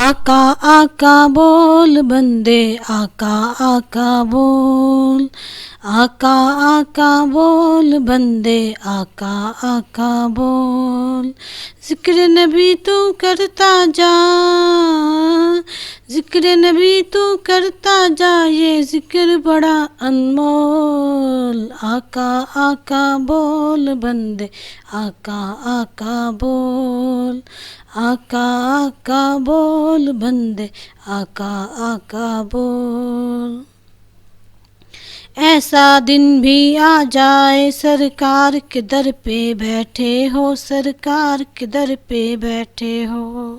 آقا آقا بول بندے، آقا آقا بول، آقا آقا بول بندے، آقا آقا بول۔ ذکر نبی تو کرتا جا، ذکر نبی تو کرتا جا، یہ ذکر بڑا انمول۔ آقا آقا بول بندے، آقا آقا بول، آقا آقا بول بندے، آقا آقا بول۔ ایسا دن بھی آ جائے سرکار کے در پہ بیٹھے ہو، سرکار کے در پہ بیٹھے ہو،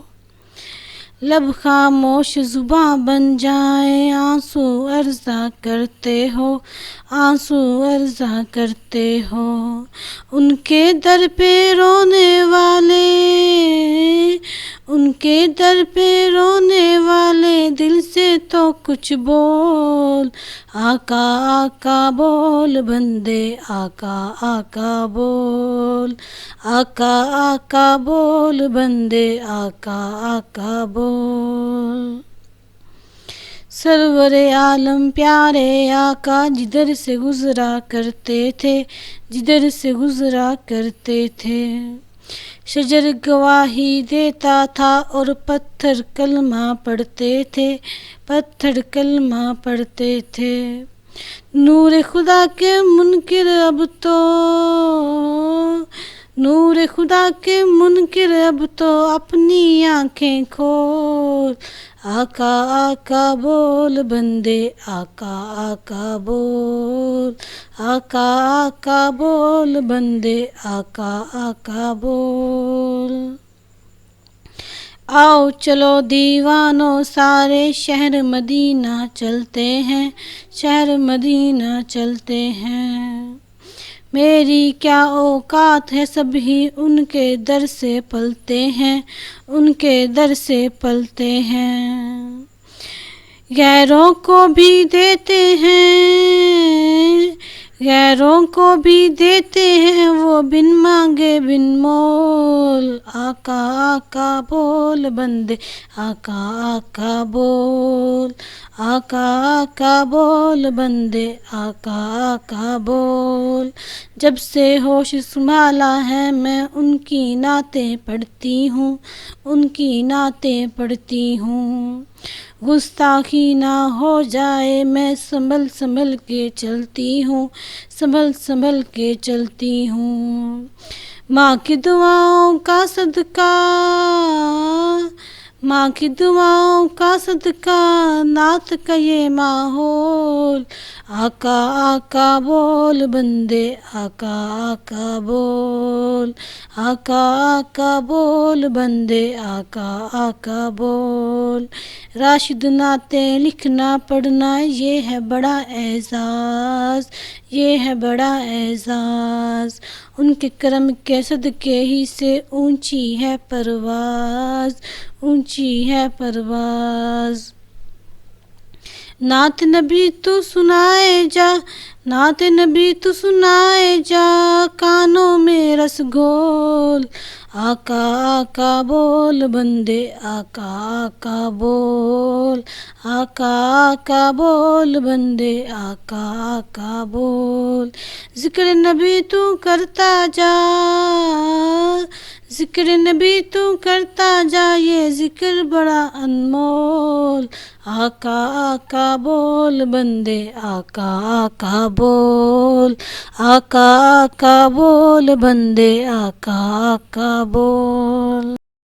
لب خاموش زباں بن جائیں، آنسو عرضہ کرتے ہو، آنسو عرضہ کرتے ہو۔ ان کے در پہ رونے والے، ان کے در پہ رونے والے، دل سے تو کچھ بول۔ آقا آقا بول بندے، آقا آقا بول، آقا آقا بول بندے، آقا آقا بول۔ سرور عالم پیارے آقا جدھر سے گزرا کرتے تھے، جدھر سے گزرا کرتے تھے، شجر گواہی دیتا تھا اور پتھر کلمہ پڑھتے تھے، پتھر کلمہ پڑھتے تھے۔ نور خدا کے منکر اب تو، نور خدا کے منکر اب تو اپنی آنکھیں کھول۔ آقا آقا بول بندے، آقا آقا بول، آقا آقا بول بندے، آقا آقا بول۔ آؤ چلو دیوانوں سارے شہر مدینہ چلتے ہیں، شہر مدینہ چلتے ہیں۔ میری کیا اوقات ہے، سب ہی ان کے در سے پلتے ہیں، ان کے در سے پلتے ہیں۔ غیروں کو بھی دیتے ہیں، غیروں کو بھی دیتے ہیں وہ بن مانگے بن مول۔ آقا آقا بول بندے، آقا آقا بول، آقا آقا بول بندے، آقا آقا بول۔ جب سے ہوش سنبھالا ہے میں ان کی نعتیں پڑھتی ہوں، ان کی نعتیں پڑھتی ہوں۔ گستاخی نہ ہو جائے میں سنبھل سنبھل کے چلتی ہوں، سنبھل سنبھل کے چلتی ہوں۔ ماں کی دعاؤں کا صدقہ، ماں کی دعاؤں کا صدقہ، نعت کا یہ ماحول۔ آقا آقا بول بندے، آقا آقا بول، آقا آقا بول بندے، آقا آقا بول۔ راشد نعتیں لکھنا پڑھنا یہ ہے بڑا اعزاز، یہ ہے بڑا اعزاز۔ ان کے کرم کے صدقے ہی سے اونچی ہے پرواز، اونچی ہے پرواز۔ نعت نبی تو سنائے جا، نعت نبی تو سنائے جا، کانوں میں رس گھول۔ آقا آقا بول بندے، آقا آقا بول، آقا آقا بول بندے، آقا آقا بول۔ ذکر نبی تو کرتا جا، ذکر نبی تو کرتا جا، یہ ذکر بڑا انمول۔ آقا آقا بول بندے، آقا آقا بول، آقا آقا بول بندے، آقا آقا بول۔